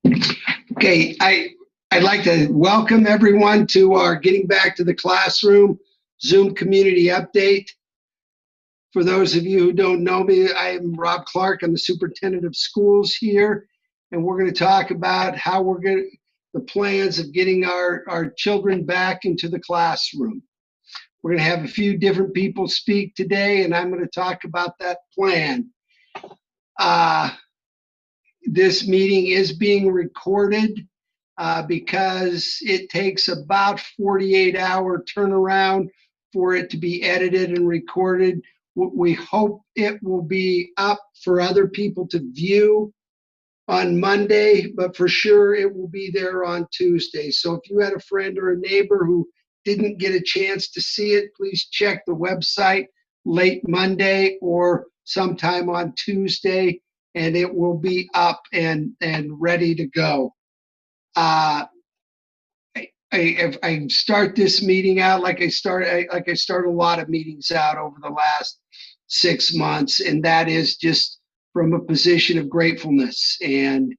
Okay, I'd like to welcome everyone to our Getting Back to the Classroom Zoom community update. For those of you who don't know me, I am Rob Clark. I'm the superintendent of schools here, and we're going to talk about how the plans of getting our children back into the classroom. We're going to have a few different people speak today, and I'm going to talk about that plan. This meeting is being recorded because it takes about 48-hour turnaround for it to be edited and recorded. We hope it will be up for other people to view on Monday, but for sure it will be there on Tuesday. So if you had a friend or a neighbor who didn't get a chance to see it, please check the website late Monday or sometime on Tuesday, and it will be up and ready to go. I start this meeting out like I start a lot of meetings out over the last 6 months, and that is just from a position of gratefulness. And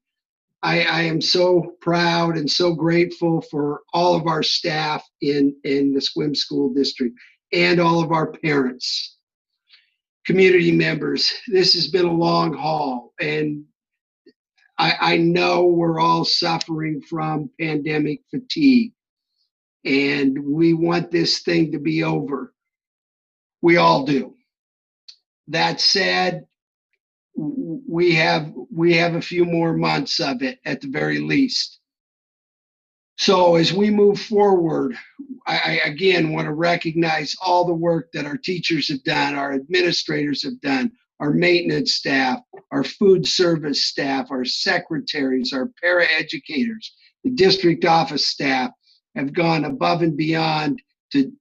I am so proud and so grateful for all of our staff in the Sequim School District and all of our parents, community members. This has been a long haul, and I know we're all suffering from pandemic fatigue, and we want this thing to be over. We all do. That said, we have a few more months of it at the very least. So as we move forward, I again want to recognize all the work that our teachers have done, our administrators have done, our maintenance staff, our food service staff, our secretaries, our paraeducators, the district office staff have gone above and beyond to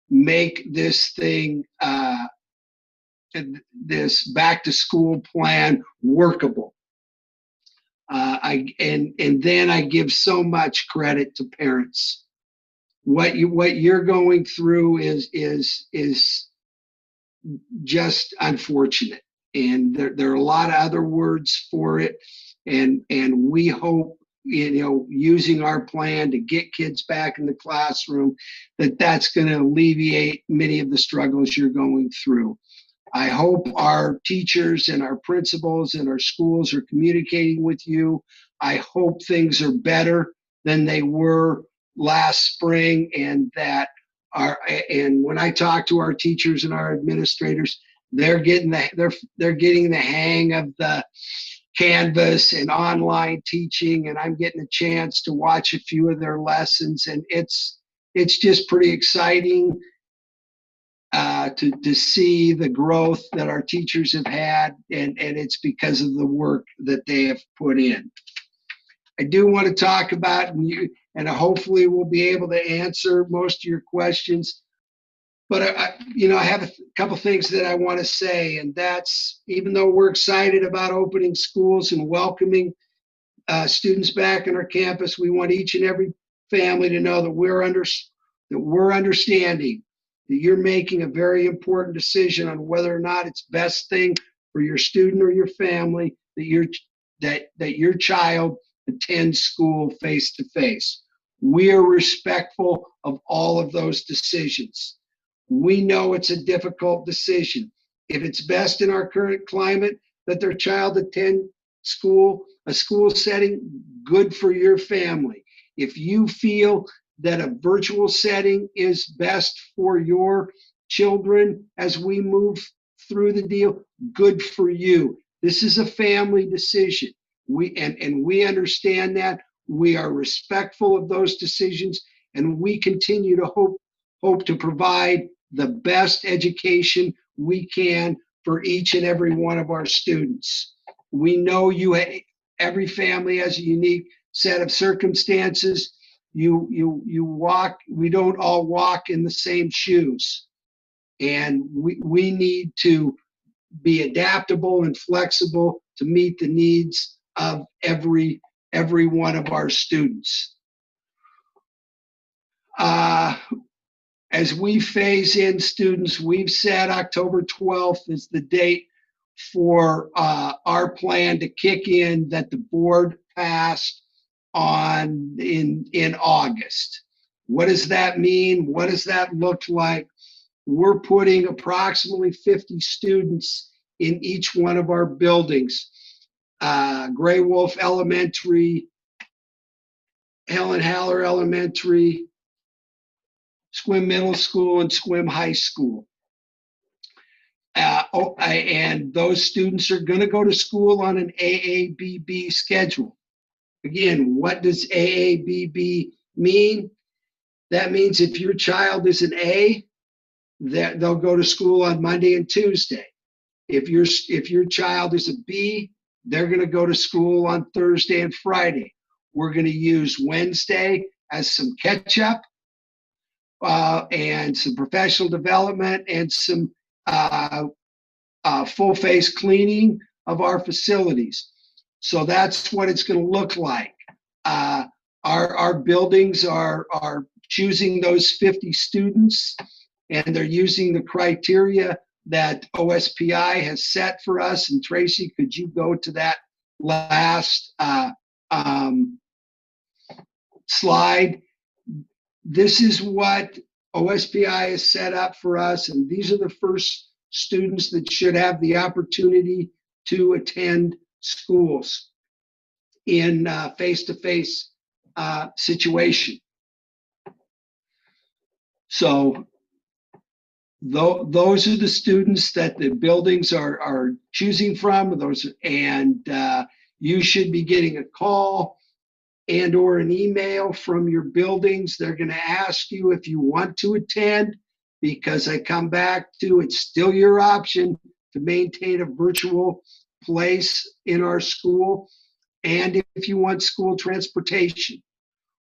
make this thing, this back to school plan workable. And then I give so much credit to parents. What you're going through is just unfortunate, and there are a lot of other words for it, and we hope, using our plan to get kids back in the classroom, that's going to alleviate many of the struggles you're going through. I hope our teachers and our principals and our schools are communicating with you. I hope things are better than they were last spring, and when I talk to our teachers and our administrators, they're getting the hang of the Canvas and online teaching, and I'm getting a chance to watch a few of their lessons, and it's just pretty exciting to see the growth that our teachers have had, and it's because of the work that they have put in. I do want to talk about, and hopefully we'll be able to answer most of your questions, but I have a couple things that I want to say, and that's, even though we're excited about opening schools and welcoming students back on our campus, we want each and every family to know that we're understanding that you're making a very important decision on whether or not it's best thing for your student or your family that your child attends school face to face. We are respectful of all of those decisions. We know it's a difficult decision. If it's best in our current climate that their child attend school, a school setting, good for your family. If you feel that a virtual setting is best for your children as we move through the deal, good for you. This is a family decision. We understand that. We are respectful of those decisions, and we continue to hope to provide the best education we can for each and every one of our students. We know every family has a unique set of circumstances. We don't all walk in the same shoes, and we need to be adaptable and flexible to meet the needs of every one of our students. As we phase in students, we've set October 12th as the date for our plan to kick in that the board passed in August. What does that mean? What does that look like? We're putting approximately 50 students in each one of our buildings. Gray Wolf Elementary, Helen Haller Elementary, Sequim Middle School, and Sequim High School. And those students are going to go to school on an AABB schedule. Again, what does AABB mean? That means if your child is an A, they'll go to school on Monday and Tuesday. If your child is a B, they're going to go to school on Thursday and Friday. We're going to use Wednesday as some catch-up and some professional development and some full-face cleaning of our facilities. So that's what it's going to look like. Our buildings are choosing those 50 students, and they're using the criteria that OSPI has set for us. And Tracy, could you go to that last slide? This is what OSPI has set up for us, and these are the first students that should have the opportunity to attend schools in face-to-face situation. So those are the students that the buildings are choosing from. And you should be getting a call and or an email from your buildings. They're going to ask you if you want to attend, because I come back to it's still your option to maintain a virtual place in our school, and if you want school transportation.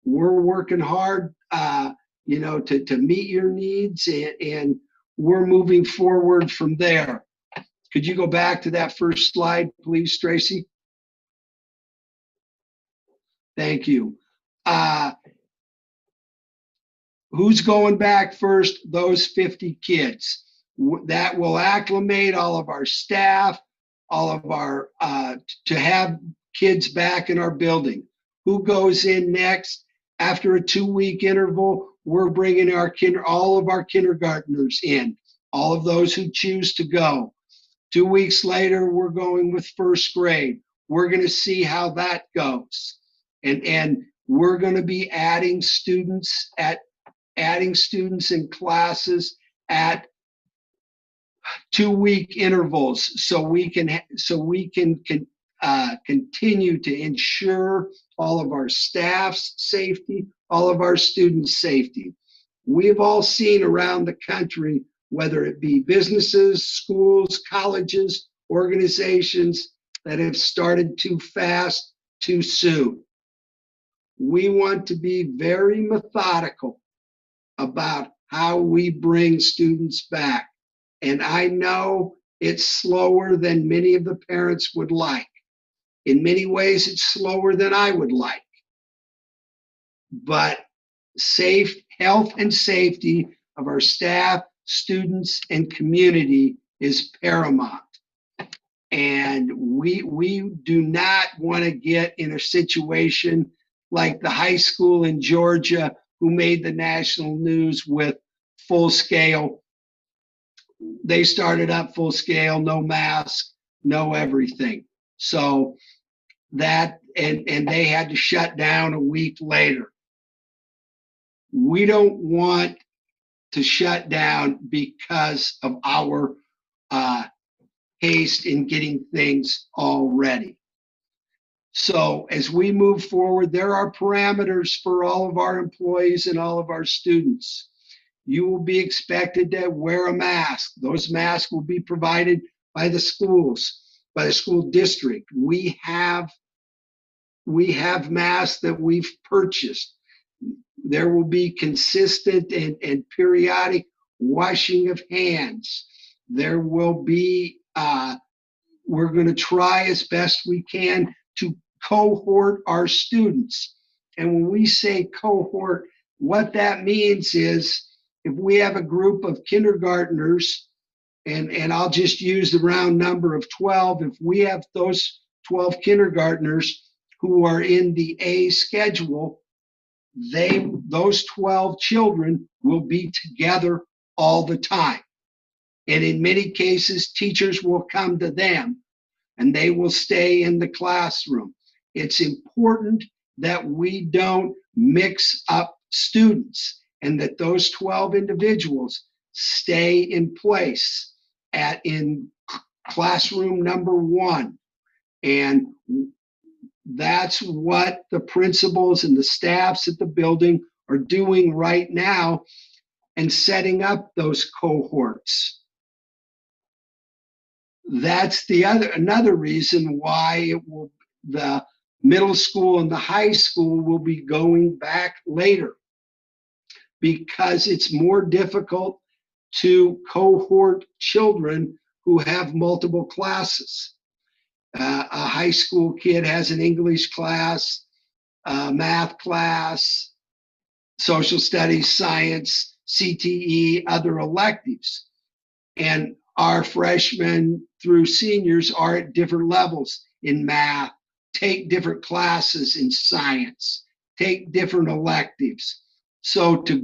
We're working hard to meet your needs, and we're moving forward from there. Could you go back to that first slide, please, Tracy? Thank you. Who's going back first? Those 50 kids. That will acclimate all of our staff, all of our, to have kids back in our building. Who goes in next? After a 2-week interval, we're bringing all of our kindergartners in, all of those who choose to go. 2 weeks later, we're going with first grade. We're going to see how that goes. And we're going to be adding students in classes at 2-week intervals, so we can continue to ensure all of our staff's safety, all of our students' safety. We've all seen around the country, whether it be businesses, schools, colleges, organizations, that have started too fast, too soon. We want to be very methodical about how we bring students back. And I know it's slower than many of the parents would like. In many ways, it's slower than I would like. But health and safety of our staff, students, and community is paramount. And we do not want to get in a situation like the high school in Georgia who made the national news with full scale. They started up full scale, no mask, no everything. So that, and they had to shut down a week later. We don't want to shut down because of our haste in getting things all ready. So as we move forward, there are parameters for all of our employees and all of our students. You will be expected to wear a mask. Those masks will be provided by the schools, by the school district. We have masks that we've purchased. There will be consistent and periodic washing of hands. There will be, we're going to try as best we can to cohort our students. And when we say cohort, what that means is if we have a group of kindergartners and I'll just use the round number of 12. If we have those 12 kindergartners who are in the A schedule, those 12 children will be together all the time. And in many cases, teachers will come to them and they will stay in the classroom. It's important that we don't mix up students and that those 12 individuals stay in place in classroom number 1. And that's what the principals and the staffs at the building are doing right now and setting up those cohorts. That's another reason why the middle school and the high school will be going back later, because it's more difficult to cohort children who have multiple classes. A high school kid has an English class, math class, social studies, science, CTE, other electives. And our freshmen through seniors are at different levels in math, take different classes in science, take different electives. So to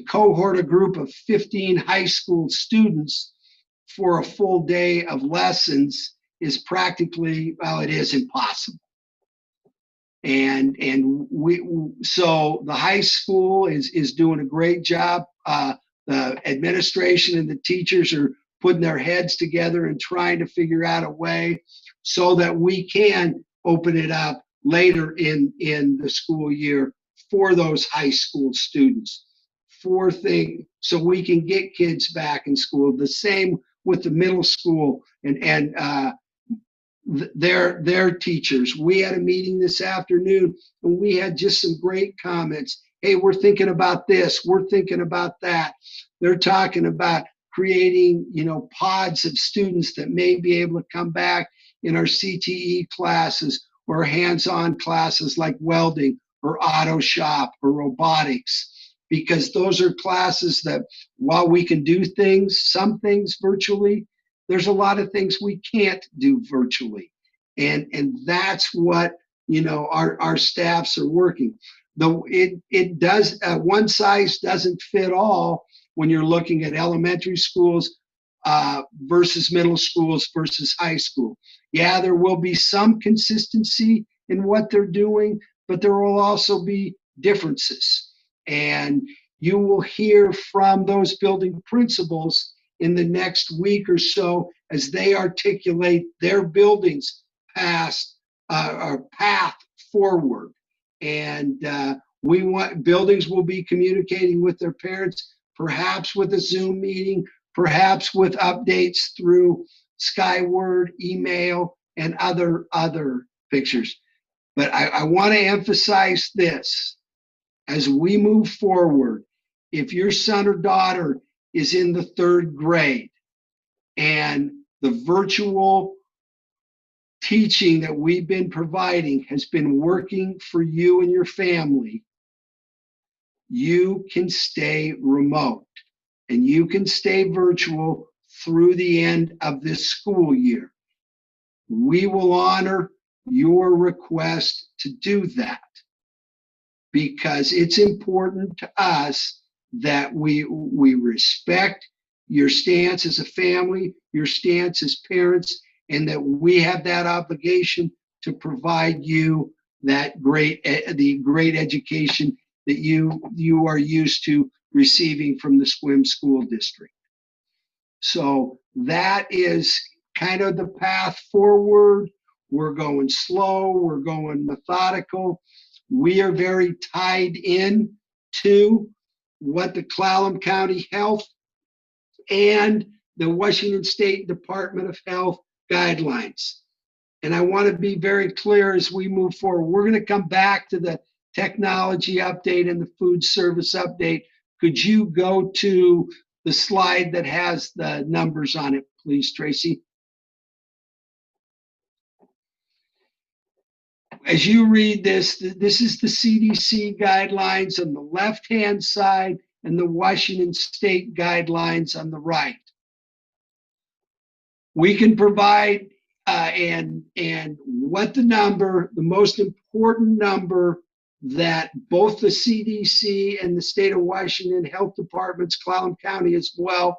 cohort a group of 15 high school students for a full day of lessons is practically, well, it is impossible. And so the high school is doing a great job. The administration and the teachers are putting their heads together and trying to figure out a way so that we can open it up later in the school year for those high school students, so we can get kids back in school. The same with the middle school and their teachers. We had a meeting this afternoon and we had just some great comments. Hey, we're thinking about this, we're thinking about that. They're talking about creating, pods of students that may be able to come back in our CTE classes or hands-on classes like welding or auto shop or robotics, because those are classes that, while we can do some things virtually, there's a lot of things we can't do virtually. And that's what, our staffs are working. Though it does, one size doesn't fit all when you're looking at elementary schools versus middle schools versus high school. Yeah, there will be some consistency in what they're doing, but there will also be differences. And you will hear from those building principals in the next week or so as they articulate their building's path forward. And buildings will be communicating with their parents, perhaps with a Zoom meeting, perhaps with updates through Skyward, email, and other pictures. But I want to emphasize this. As we move forward, if your son or daughter is in the 3rd grade and the virtual teaching that we've been providing has been working for you and your family, you can stay remote and you can stay virtual through the end of this school year. We will honor your request to do that, because it's important to us that we respect your stance as a family, your stance as parents, and that we have that obligation to provide you the great education that you are used to receiving from the Sequim School District. So that is kind of the path forward. We're going slow, we're going methodical. We are very tied in to what the Clallam County Health and the Washington State Department of Health guidelines. And I want to be very clear as we move forward. We're going to come back to the technology update and the food service update. Could you go to the slide that has the numbers on it, please, Tracy? As you read this is the CDC guidelines on the left-hand side, and the Washington State Guidelines on the right. We can provide and what the most important number that both the CDC and the state of Washington health departments, Clallam County as well,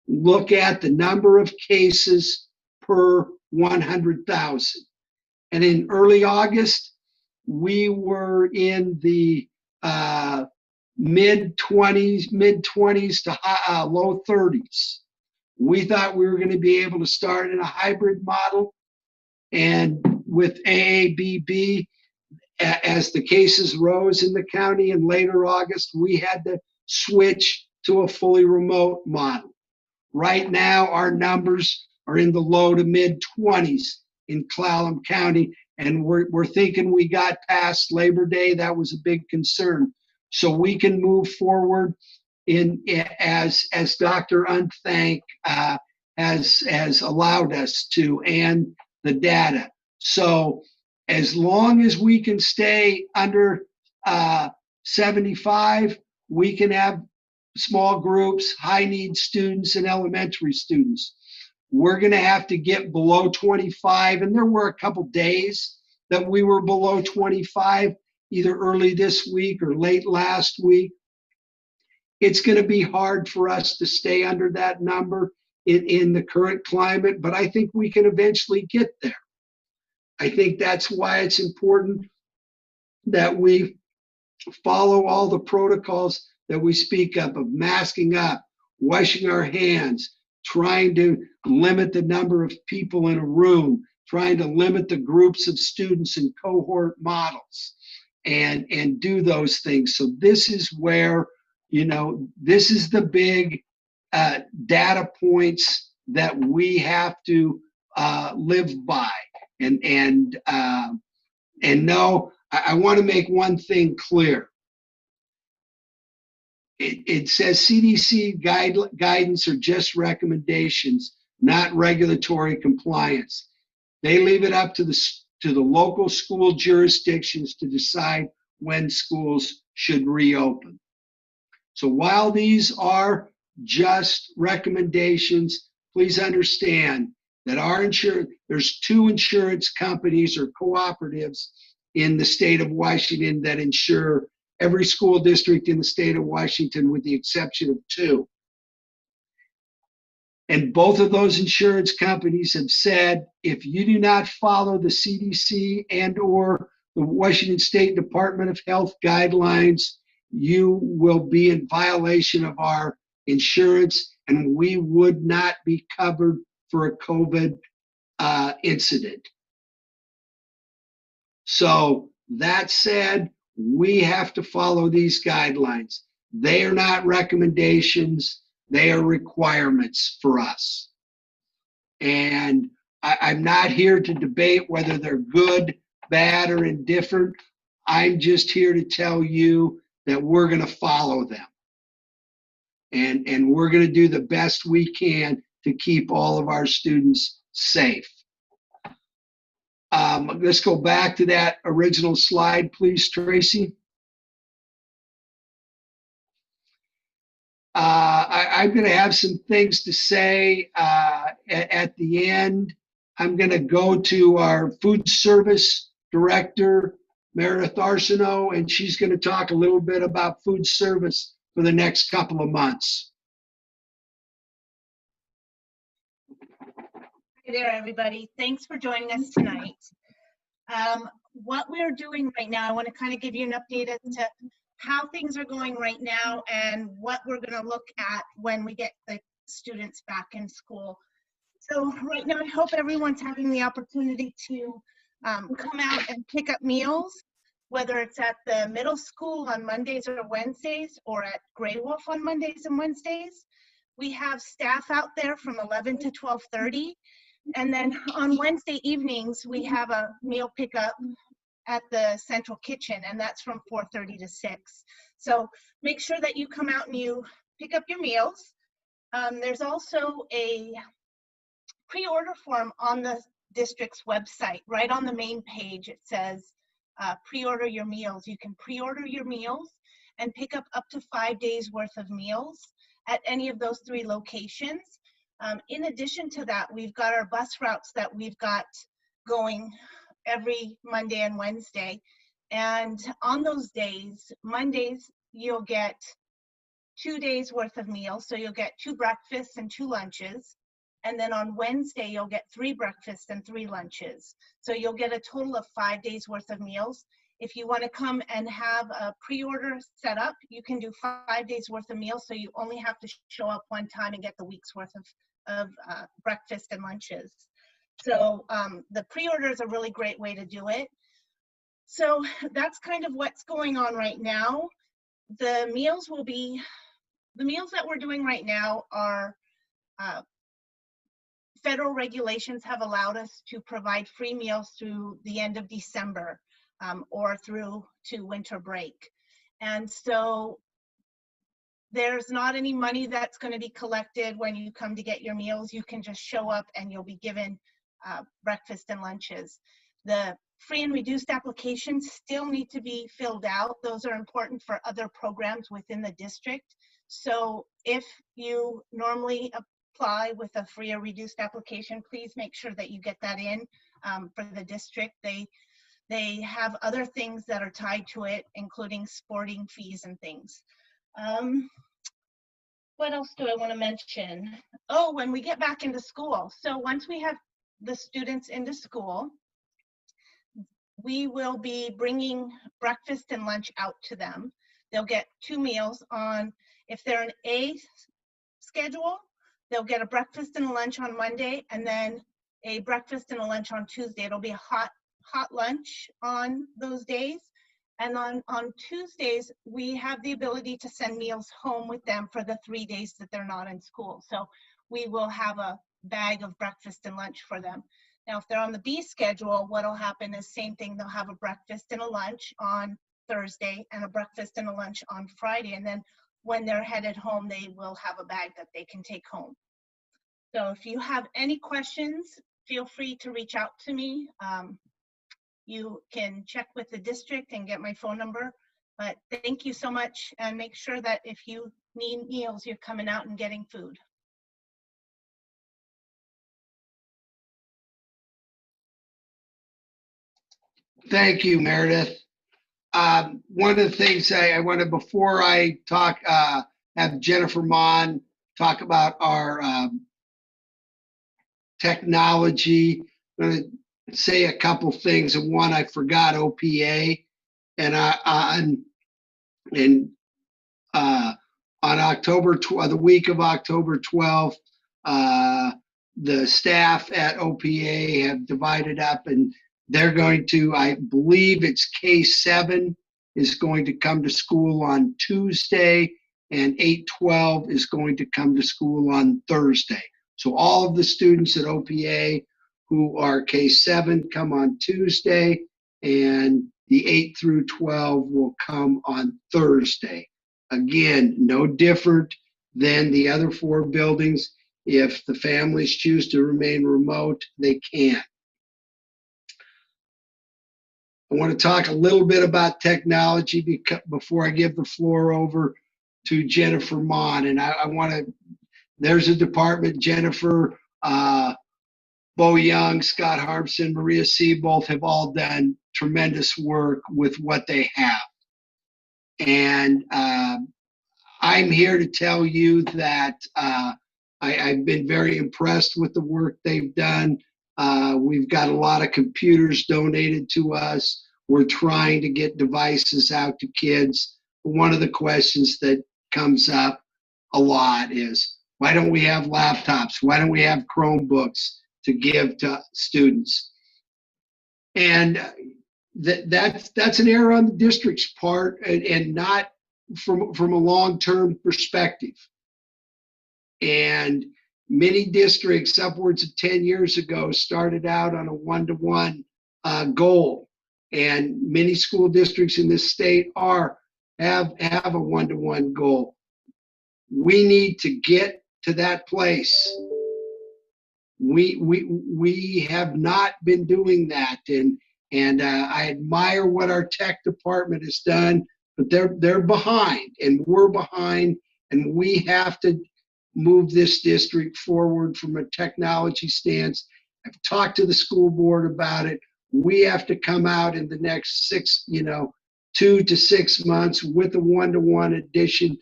look at the number of cases per 100,000. And in early August, we were in the mid 20s to low 30s. We thought we were going to be able to start in a hybrid model, and with AABB, as the cases rose in the county in later August, we had to switch to a fully remote model. Right now, our numbers are in the low to mid 20s in Clallam County, and we're thinking we got past Labor Day. That was a big concern. So we can move forward as Dr. Unthank has allowed us to, and the data. So as long as we can stay under 75, we can have small groups, high need students, and elementary students. We're going to have to get below 25, and there were a couple days that we were below 25, either early this week or late last week. It's going to be hard for us to stay under that number in the current climate, but I think we can eventually get there. I think that's why it's important that we follow all the protocols that we speak of masking up, washing our hands, trying to limit the number of people in a room, trying to limit the groups of students in cohort models, and do those things. So this is where, this is the big data points that we have to live by. And no, I want to make one thing clear. It says CDC guidance are just recommendations, not regulatory compliance. They leave it up to the local school jurisdictions to decide when schools should reopen. So while these are just recommendations, please understand that there's 2 insurance companies or cooperatives in the state of Washington that insure every school district in the state of Washington, with the exception of 2. And both of those insurance companies have said, if you do not follow the CDC and or the Washington State Department of Health guidelines, you will be in violation of our insurance, and we would not be covered for a COVID incident. So that said, we have to follow these guidelines. They are not recommendations, they are requirements for us. And I'm not here to debate whether they're good, bad, or indifferent. I'm just here to tell you that we're going to follow them. And we're going to do the best we can to keep all of our students safe. Let's go back to that original slide, please, Tracy. I'm going to have some things to say at the end. I'm going to go to our food service director, Meredith Arsenault, and she's going to talk a little bit about food service for the next couple of months. Hey there, everybody. Thanks for joining us tonight. What we're doing right now, I want to kind of give you an update as to how things are going right now and what we're going to look at when we get the students back in school. So right now, I hope everyone's having the opportunity to come out and pick up meals, whether it's at the middle school on Mondays or Wednesdays, or at Grey Wolf on Mondays and Wednesdays. We have staff out there from 11 to 12:30. And then on Wednesday evenings, we have a meal pickup at the central kitchen, and that's from 4:30 to 6. So make sure that you come out and you pick up your meals. There's also a pre-order form on the district's website. Right on the main page, it says pre-order your meals. You can pre-order your meals, and pick up to 5 days worth of meals at any of those 3 locations. In addition to that, we've got our bus routes that we've got going every Monday and Wednesday. And on those days, Mondays, you'll get 2 days worth of meals. So you'll get 2 breakfasts and 2 lunches. And then on Wednesday, you'll get 3 breakfasts and 3 lunches. So you'll get a total of 5 days worth of meals. If you want to come and have a pre-order set up, you can do 5 days worth of meals. So you only have to show up one time and get the week's worth of breakfast and lunches. So the pre-order is a really great way to do it. So that's kind of what's going on right now. The meals that we're doing right now are federal regulations have allowed us to provide free meals through the end of December or through to winter break. And so there's not any money that's going to be collected when you come to get your meals. You can just show up and you'll be given breakfast and lunches. The free and reduced applications still need to be filled out. Those are important for other programs within the district. So if you normally apply with a free or reduced application, please make sure that you get that in for the district. They have other things that are tied to it, including sporting fees and things. What else do I want to mention? Oh, when we get back into school. So once we have the students into school, we will be bringing breakfast and lunch out to them. They'll get 2 meals on, if they're an A schedule, they'll get a breakfast and a lunch on Monday, and then a breakfast and a lunch on Tuesday. It'll be a hot lunch on those days. And on Tuesdays, we have the ability to send meals home with them for the 3 days that they're not in school. So we will have a bag of breakfast and lunch for them. Now, if they're on the B schedule, what'll happen is same thing. They'll have a breakfast and a lunch on Thursday and a breakfast and a lunch on Friday. And then when they're headed home, they will have a bag that they can take home. So if you have any questions, feel free to reach out to me. You can check with the district and get my phone number. But thank you so much, and make sure that if you need meals, you're coming out and getting food. Thank you, Meredith. One of the things I wanted, before I talk, have Jennifer Mon talk about our technology. I'm going to say a couple things. And one, I forgot OPA, and on October 12th, the week of October 12th, the staff at OPA have divided up, and they're going to, I believe it's K7 is going to come to school on Tuesday, and 812 is going to come to school on Thursday. So all of the students at OPA who are K7 come on Tuesday, and the 8 through 12 will come on Thursday. Again, no different than the other 4 buildings. If the families choose to remain remote, they can. I want to talk a little bit about technology before I give the floor over to Jennifer Mon. And I want to, there's a department, Jennifer, Bo Young, Scott Harbson, Maria Seabolt have all done tremendous work with what they have. And I'm here to tell you that I've been very impressed with the work they've done. We've got a lot of computers donated to us. We're trying to get devices out to kids. One of the questions that comes up a lot is, why don't we have laptops? Why don't we have Chromebooks to give to students? And that's an error on the district's part, and not from a long-term perspective. And many districts upwards of 10 years ago started out on a one-to-one goal. And many school districts in this state have a one-to-one goal. We need to get to that place. We have not been doing that, and I admire what our tech department has done. but they're behind, and we're behind, and we have to move this district forward from a technology stance. I've talked to the school board about it. We have to come out in the next 2 to 6 months with a one-to-one addition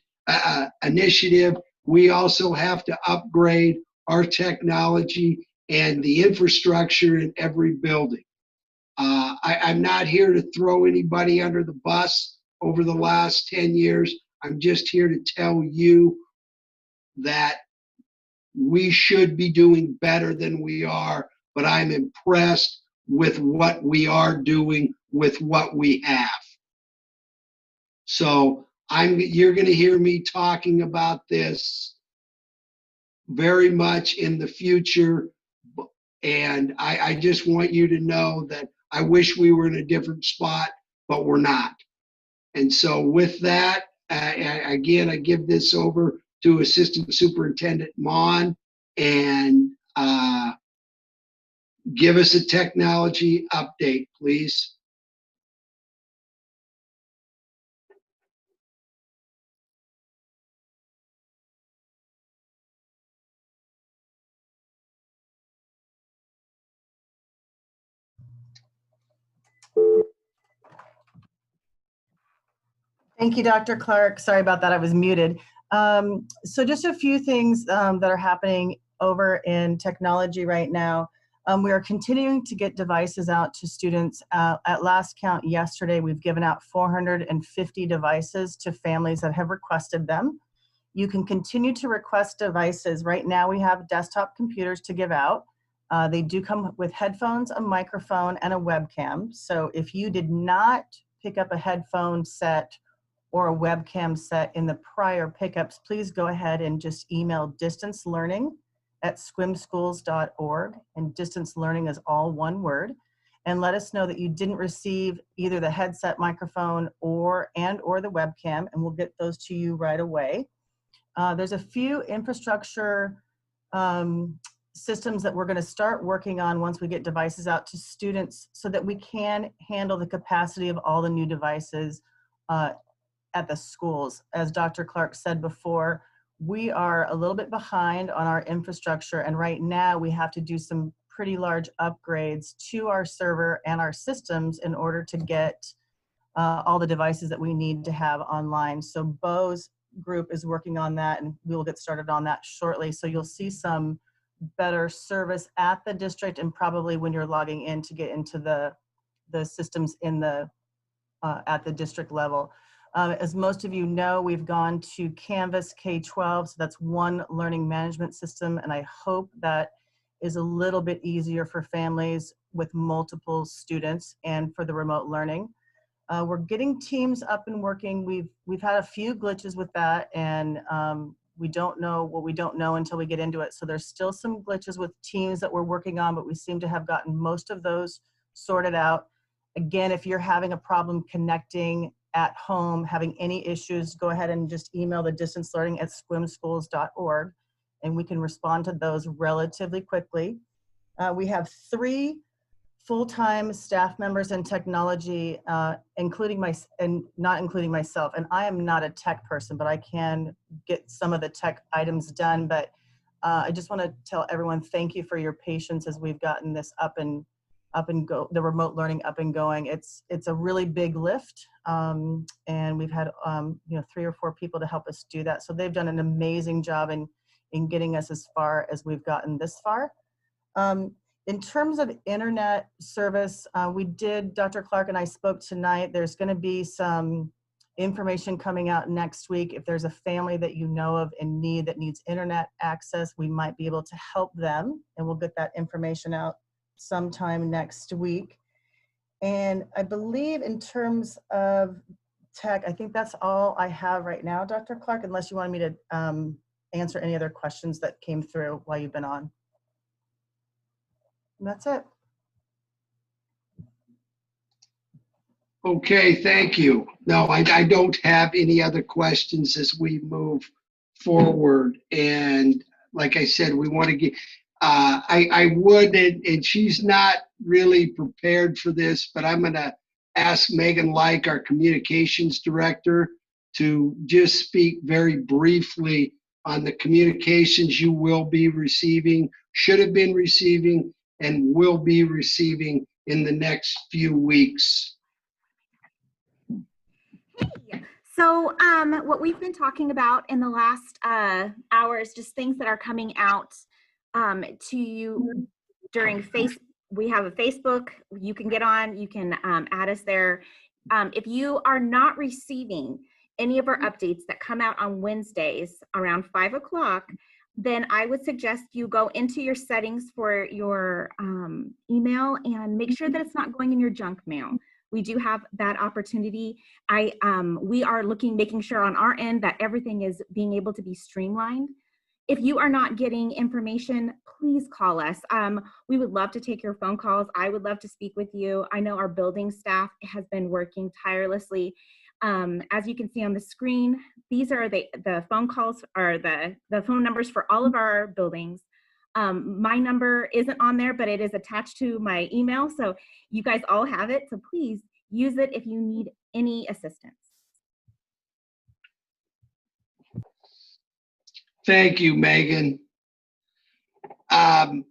initiative. We also have to upgrade our technology and the infrastructure in every building. I'm not here to throw anybody under the bus over the last 10 years. I'm just here to tell you that we should be doing better than we are, but I'm impressed with what we are doing with what we have. So you're going to hear me talking about this very much in the future. And I just want you to know that I wish we were in a different spot, but we're not. And so with that, again, I give this over to Assistant Superintendent Mon, and give us a technology update, please. Thank you, Dr. Clark. Sorry about that, I was muted. So just a few things that are happening over in technology right now. We are continuing to get devices out to students. At last count yesterday, we've given out 450 devices to families that have requested them. You can continue to request devices. Right now we have desktop computers to give out. They do come with headphones, a microphone, and a webcam. So if you did not pick up a headphone set or a webcam set in the prior pickups, please go ahead and just email distancelearning@sequimschools.org, and distance learning is all one word, and let us know that you didn't receive either the headset, microphone, or the webcam, and we'll get those to you right away. There's a few infrastructure systems that we're going to start working on once we get devices out to students so that we can handle the capacity of all the new devices at the schools. As Dr. Clark said before, we are a little bit behind on our infrastructure, and right now we have to do some pretty large upgrades to our server and our systems in order to get all the devices that we need to have online. So Bo's group is working on that, and we will get started on that shortly. So you'll see some better service at the district, and probably when you're logging in to get into the systems in the at the district level. As most of you know, we've gone to Canvas K-12, so that's one learning management system, and I hope that is a little bit easier for families with multiple students and for the remote learning. We're getting teams up and working. We've had a few glitches with that, and we don't know what we don't know until we get into it. So there's still some glitches with teams that we're working on, but we seem to have gotten most of those sorted out. Again, if you're having a problem connecting at home, having any issues, go ahead and just email the distance learning at sequimschools.org, and we can respond to those relatively quickly. We have 3 full-time staff members in technology, not including myself. And I am not a tech person, but I can get some of the tech items done. But I just want to tell everyone, thank you for your patience as we've gotten this up and go, the remote learning up and going. It's a really big lift, and we've had 3 or 4 people to help us do that. So they've done an amazing job in getting us as far as we've gotten this far. In terms of internet service, Dr. Clark and I spoke tonight. There's going to be some information coming out next week. If there's a family that you know of in need that needs internet access, we might be able to help them, and we'll get that information out sometime next week. And I believe in terms of tech, I think that's all I have right now, Dr. Clark, unless you wanted me to answer any other questions that came through while you've been on. And that's it. Okay, thank you. No, I don't have any other questions as we move forward. And like I said, we want to get, I would, and she's not really prepared for this, but I'm going to ask Megan Like, our communications director, to just speak very briefly on the communications you will be receiving, should have been receiving, and will be receiving in the next few weeks. So what we've been talking about in the last hour is just things that are coming out to you during we have a Facebook you can get on, you can add us there. If you are not receiving any of our updates that come out on Wednesdays around 5 o'clock, then I would suggest you go into your settings for your email and make sure that it's not going in your junk mail. We do have that opportunity. We are making sure on our end that everything is being able to be streamlined. If you are not getting information, please call us. We would love to take your phone calls. I would love to speak with you. I know our building staff has been working tirelessly. As you can see on the screen, these are the phone calls, or the phone numbers for all of our buildings. My number isn't on there, but it is attached to my email. So you guys all have it. So please use it if you need any assistance. Thank you, Megan. I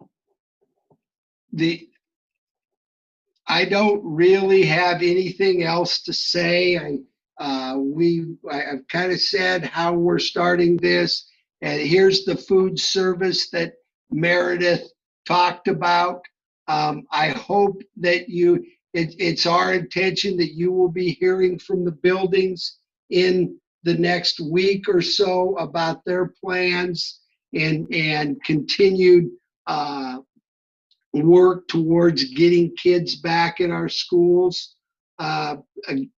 don't really have anything else to say. I've kind of said how we're starting this, and here's the food service that Meredith talked about. I hope that it's our intention that you will be hearing from the buildings in the next week or so about their plans and continued work towards getting kids back in our schools.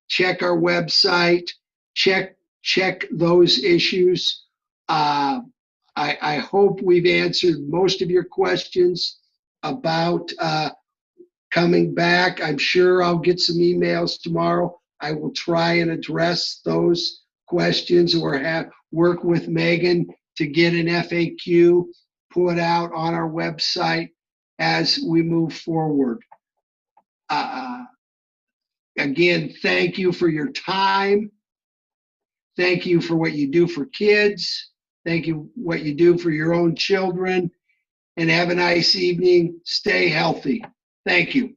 Check our website, check those issues. I hope we've answered most of your questions about coming back. I'm sure I'll get some emails tomorrow. I will try and address those questions or work with Megan to get an FAQ put out on our website as we move forward. Again, thank you for your time. Thank you for what you do for kids. Thank you what you do for your own children. And have a nice evening. Stay healthy. Thank you.